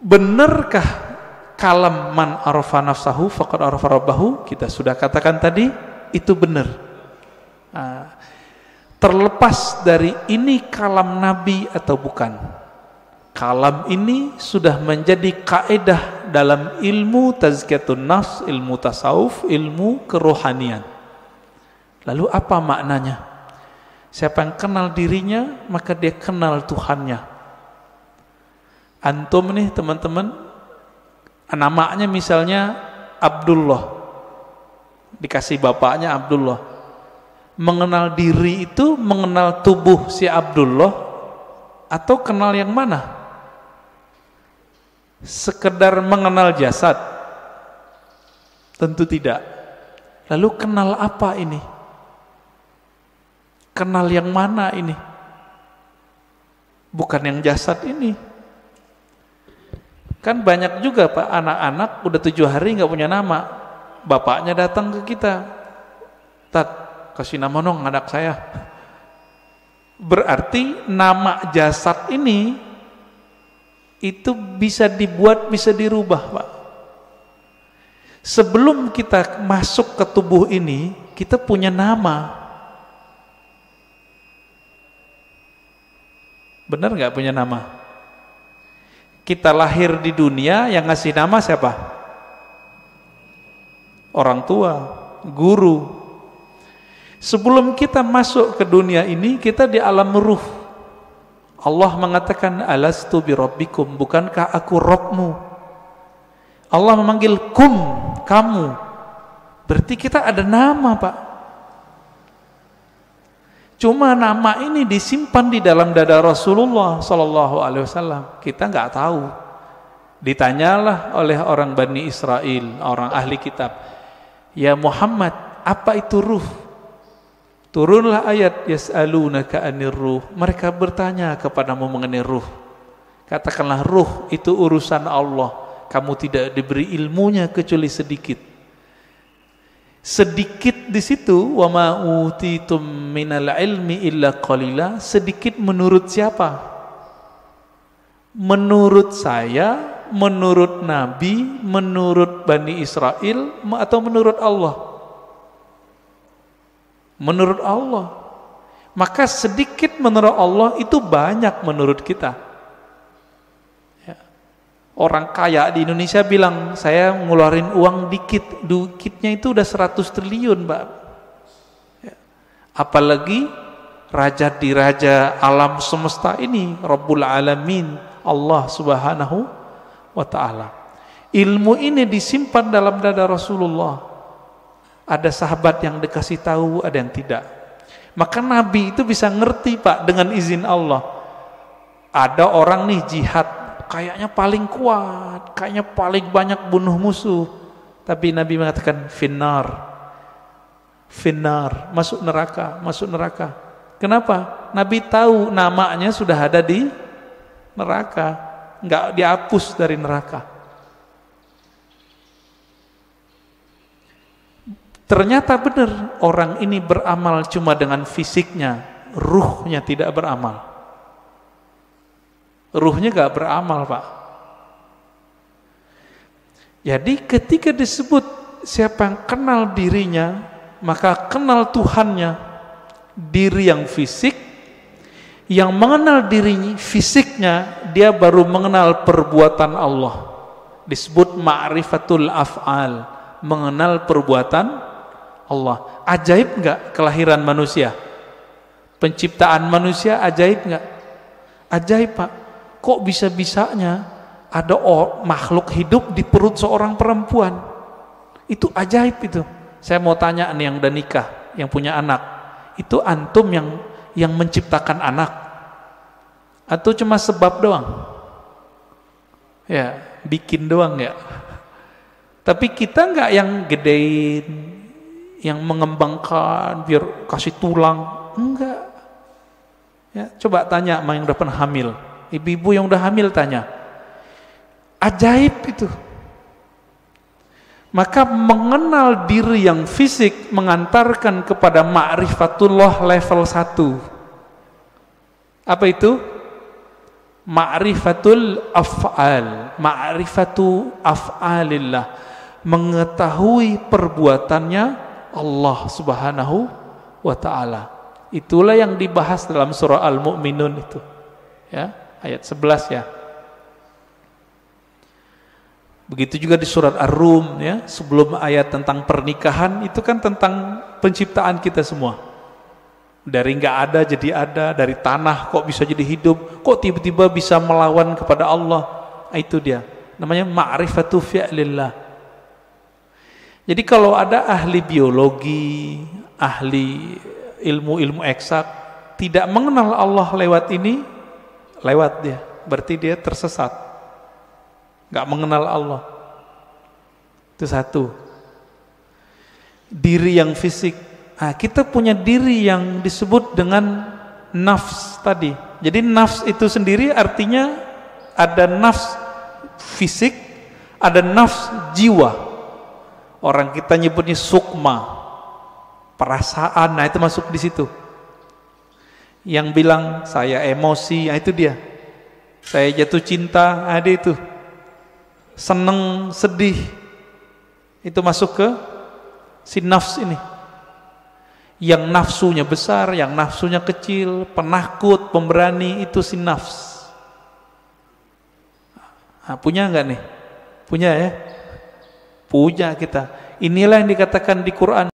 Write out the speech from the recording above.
Benarkah kalam man arafa nafsahu faqad arafa rabbahu? Kita sudah katakan tadi, itu benar. Terlepas dari ini kalam Nabi atau bukan, kalam ini sudah menjadi kaidah dalam ilmu tazkiyatun nafs, ilmu tasawuf, ilmu kerohanian. Lalu apa maknanya? Siapa yang kenal dirinya, maka dia kenal Tuhannya. Antum nih teman-teman, namanya misalnya Abdullah, dikasih bapaknya Abdullah. Mengenal diri itu mengenal tubuh si Abdullah atau kenal yang mana? Sekedar mengenal jasad? Tentu tidak. Lalu kenal apa ini? Kenal yang mana ini? Bukan yang jasad ini. Kan banyak juga Pak, anak-anak udah 7 hari nggak punya nama. Bapaknya datang ke kita, Tat, kasih nama dong anak saya. Berarti nama jasad ini itu bisa dibuat, bisa dirubah Pak. Sebelum kita masuk ke tubuh ini, kita punya nama. Benar nggak punya nama? Kita lahir di dunia, yang ngasih nama siapa? Orang tua, guru. Sebelum kita masuk ke dunia ini, kita di alam ruh. Allah mengatakan, alastu birabbikum, bukankah aku Rabbmu? Allah memanggil kum, kamu. Berarti kita ada nama Pak. Cuma nama ini disimpan di dalam dada Rasulullah Sallallahu Alaihi Wasallam. Kita nggak tahu. Ditanyalah oleh orang Bani Israel, orang ahli kitab, ya Muhammad, apa itu ruh? Turunlah ayat yas'alunaka anir ruh. Mereka bertanya kepadamu mengenai ruh. Katakanlah ruh itu urusan Allah. Kamu tidak diberi ilmunya kecuali sedikit. Sedikit di situ, wa ma utitum minal ilmi illa qalila. Sedikit menurut siapa? Menurut saya, menurut Nabi, menurut Bani Israel, atau menurut Allah? Menurut Allah. Maka sedikit menurut Allah itu banyak menurut kita. Orang kaya di Indonesia bilang, saya ngeluarin uang dikit, dikitnya itu udah 100 triliun Mbak. Apalagi raja di raja alam semesta ini, Rabbul Alamin, Allah Subhanahu wa Ta'ala. Ilmu ini disimpan dalam dada Rasulullah. Ada sahabat yang dikasih tahu, ada yang tidak. Maka Nabi itu bisa ngerti Pak, dengan izin Allah. Ada orang nih jihad, kayaknya paling kuat, kayaknya paling banyak bunuh musuh, tapi Nabi mengatakan finnar, masuk neraka. Kenapa? Nabi tahu namanya sudah ada di neraka, nggak dihapus dari neraka. Ternyata benar, orang ini beramal cuma dengan fisiknya, ruhnya tidak beramal. Ruhnya gak beramal Pak. Jadi ketika disebut siapa yang kenal dirinya, maka kenal Tuhannya. Diri yang fisik, yang mengenal dirinya fisiknya, dia baru mengenal perbuatan Allah. Disebut ma'rifatul af'al, mengenal perbuatan Allah. Ajaib gak kelahiran manusia? Penciptaan manusia ajaib gak? Ajaib Pak. Kok bisa-bisanya ada makhluk hidup di perut seorang perempuan? Itu ajaib itu. Saya mau tanya nih yang udah nikah, yang punya anak, itu antum yang menciptakan anak? Atau cuma sebab doang? Ya, bikin doang ya. Tapi kita nggak yang gedein, yang mengembangkan biar kasih tulang, enggak. Ya, coba tanya sama yang udah pernah hamil. Ibu-ibu yang udah hamil tanya, ajaib itu. Maka mengenal diri yang fisik mengantarkan kepada ma'rifatullah level 1. Apa itu? Ma'rifatul af'al, ma'rifatu af'alillah, mengetahui perbuatannya Allah Subhanahu wa ta'ala. Itulah yang dibahas dalam surah Al-Mu'minun itu. Ya, ayat 11 ya. Begitu juga di surat Ar-Rum ya, sebelum ayat tentang pernikahan itu kan tentang penciptaan kita semua. Dari nggak ada jadi ada, dari tanah kok bisa jadi hidup, kok tiba-tiba bisa melawan kepada Allah. Itu dia, namanya ma'rifatu fi'lillah. Jadi kalau ada ahli biologi, ahli ilmu-ilmu eksak tidak mengenal Allah lewat ini, lewat dia, berarti dia tersesat, nggak mengenal Allah. Itu satu. Diri yang fisik. Nah, kita punya diri yang disebut dengan nafs tadi. Jadi nafs itu sendiri artinya ada nafs fisik, ada nafs jiwa. Orang kita nyebutnya sukma, perasaan. Nah, itu masuk di situ. Yang bilang saya emosi, nah itu dia. Saya jatuh cinta, ada itu. Seneng, sedih. Itu masuk ke si nafs ini. Yang nafsunya besar, yang nafsunya kecil, penakut, pemberani, itu si nafs. Nah, punya enggak nih? Punya ya? Punya kita. Inilah yang dikatakan di Quran.